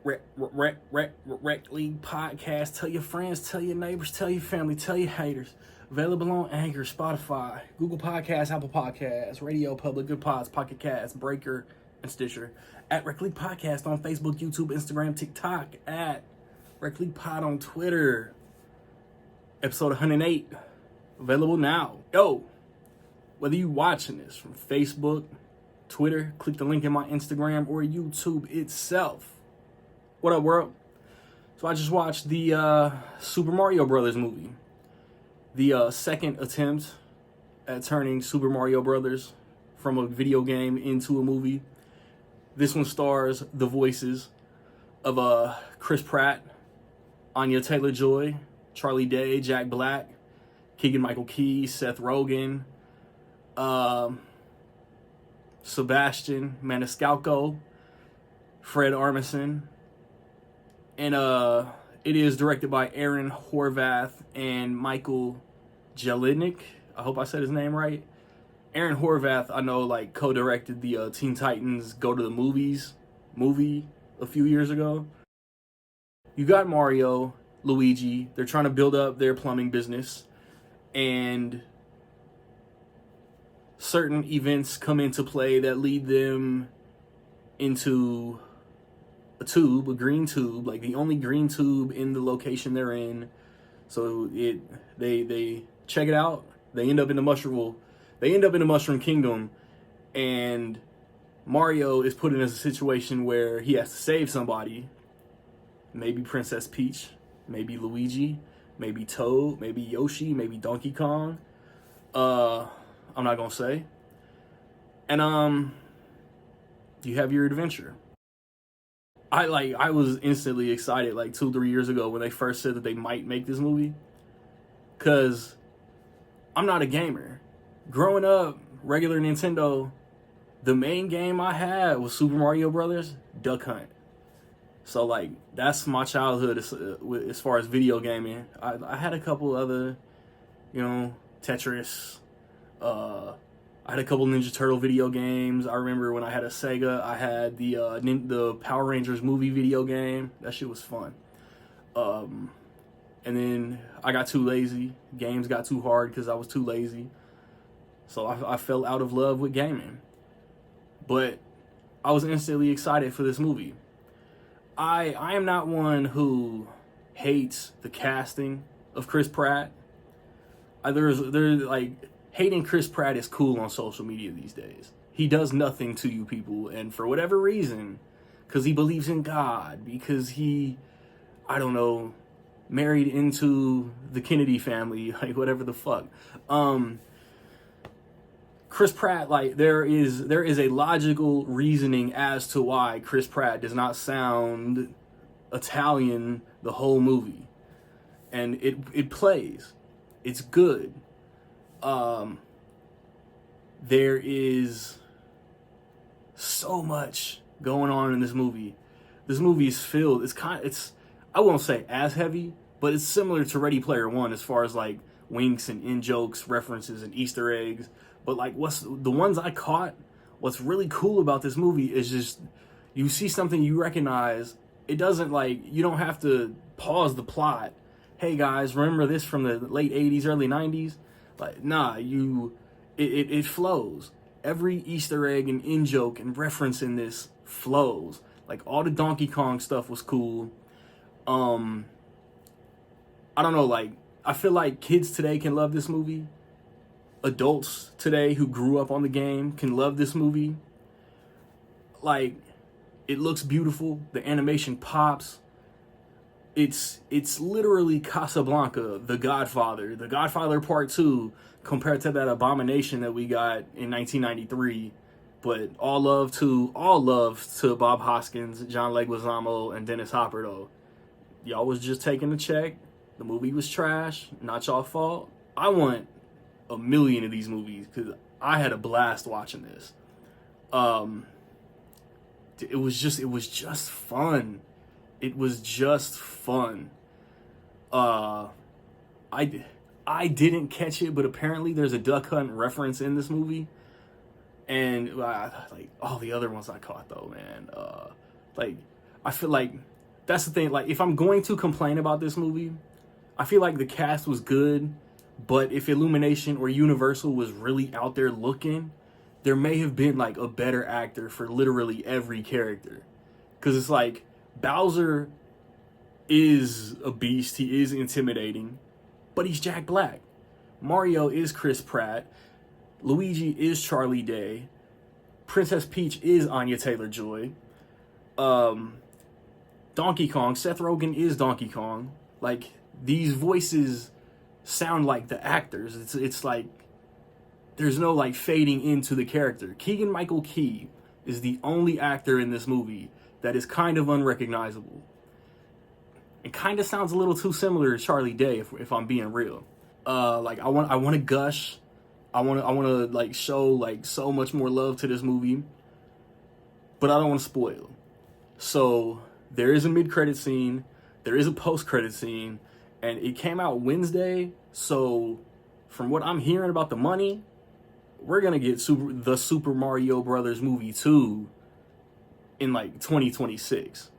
Rec League Podcast. Tell your friends, tell your neighbors, tell your family, tell your haters. Available on Anchor, Spotify, Google Podcasts, Apple Podcasts, Radio Public, Good Pods, Pocket Casts, Breaker, and Stitcher. At Rec League Podcast on Facebook, YouTube, Instagram, TikTok. At Rec League Pod on Twitter. Episode 108. Available now. Yo, whether you watching this from Facebook, Twitter, click the link in my Instagram, or YouTube itself. What up, world? So I just watched the Super Mario Brothers movie. The second attempt at turning Super Mario Brothers from a video game into a movie. This one stars the voices of Chris Pratt, Anya Taylor-Joy, Charlie Day, Jack Black, Keegan-Michael Key, Seth Rogen, Sebastian Maniscalco, Fred Armisen, and it is directed by Aaron Horvath and Michael Jelenic. I hope I said his name right. Aaron Horvath, I know, like, co-directed the Teen Titans Go to the Movies movie a few years ago. You got Mario, Luigi. They're trying to build up their plumbing business, and certain events come into play that lead them into a green tube, like the only green tube in the location they're in. So they check it out. They end up in the Mushroom Kingdom, and Mario is put in a situation where he has to save somebody. Maybe Princess Peach, maybe Luigi, maybe Toad, maybe Yoshi, maybe Donkey Kong. I'm not gonna say. And you have your adventure. I was instantly excited like 2-3 years ago when they first said that they might make this movie. Cause I'm not a gamer. Growing up, regular Nintendo, the main game I had was Super Mario Brothers, Duck Hunt. So like that's my childhood as far as video gaming. I had a couple other, Tetris. I had a couple Ninja Turtle video games. I remember when I had a Sega, I had the Power Rangers movie video game. That shit was fun. And then I got too lazy. Games got too hard because I was too lazy. So I fell out of love with gaming. But I was instantly excited for this movie. I am not one who hates the casting of Chris Pratt. There's like, hating Chris Pratt is cool on social media these days. He does nothing to you people, and for whatever reason, because he believes in God, because he, I don't know, married into the Kennedy family, like whatever the fuck. Chris Pratt, like there is a logical reasoning as to why Chris Pratt does not sound Italian the whole movie, and it plays. It's good. There is so much going on in this movie. This movie is filled. I won't say as heavy, but it's similar to Ready Player One as far as like winks and in-jokes, references and Easter eggs. But like what's the ones I caught, what's really cool about this movie is just you see something you recognize. It doesn't like, you don't have to pause the plot. Hey guys, remember this from the late 80s, early 90s? Like, nah, it flows. Every Easter egg and in-joke and reference in this flows. Like, all the Donkey Kong stuff was cool. I don't know, like, I feel like kids today can love this movie. Adults today who grew up on the game can love this movie. Like, it looks beautiful. The animation pops. It's literally Casablanca, The Godfather Part 2, compared to that abomination that we got in 1993. But all love to Bob Hoskins, John Leguizamo, and Dennis Hopper, though. Y'all was just taking a check. The movie was trash. Not y'all fault. I want a million of these movies because I had a blast watching this. It was just fun. It was just fun. I didn't catch it, but apparently there's a Duck Hunt reference in this movie. And like all the other ones I caught though, man. Like I feel like that's the thing. Like, if I'm going to complain about this movie, I feel like the cast was good, but if Illumination or Universal was really out there looking, there may have been like a better actor for literally every character. Because it's like Bowser is a beast, he is intimidating, but he's Jack Black. Mario is Chris Pratt. Luigi is Charlie Day. Princess Peach is Anya Taylor-Joy. Donkey Kong, Seth Rogen is Donkey Kong. Like, these voices sound like the actors. It's like there's no like fading into the character. Keegan-Michael Key is the only actor in this movie that is kind of unrecognizable. It kind of sounds a little too similar to Charlie Day, if I'm being real. Like I want to gush. I want to like show like so much more love to this movie, but I don't want to spoil. So there is a mid-credit scene, there is a post-credit scene, and it came out Wednesday. So from what I'm hearing about the money, we're gonna get the Super Mario Brothers movie 2 in like 2026.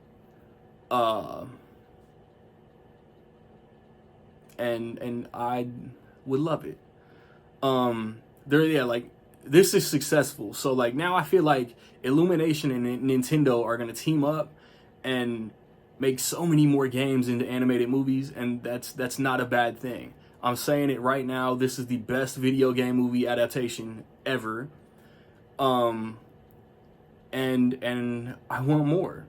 And I would love it. Like this is successful. So like now I feel like Illumination and Nintendo are gonna team up and make so many more games into animated movies, and that's not a bad thing. I'm saying it right now. This is the best video game movie adaptation ever. And I want more.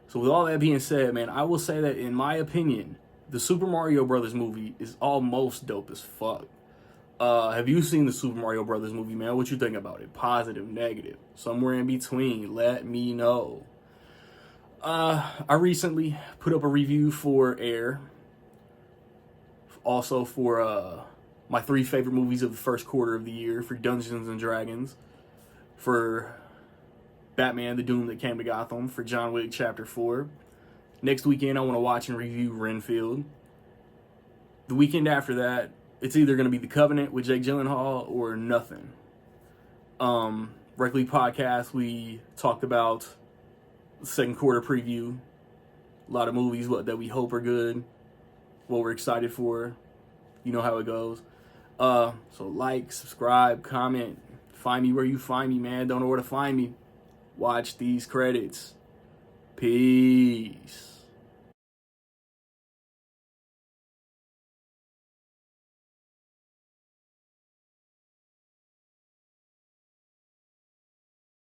So with all that being said, man, I will say that in my opinion, the Super Mario Brothers movie is almost dope as fuck. Have you seen the Super Mario Brothers movie, man? What you think about it? Positive, negative, somewhere in between? Let me know. I recently put up a review for Air. Also for my 3 favorite movies of the first quarter of the year, for Dungeons and Dragons, for Batman: The Doom That Came to Gotham, for John Wick Chapter 4. Next weekend, I want to watch and review Renfield. The weekend after that, it's either going to be The Covenant with Jake Gyllenhaal or nothing. Reckley Podcast, we talked about the second quarter preview. A lot of movies that we hope are good, what we're excited for. You know how it goes. So like, subscribe, comment. Find me where you find me, man. Don't know where to find me. Watch these credits. Peace.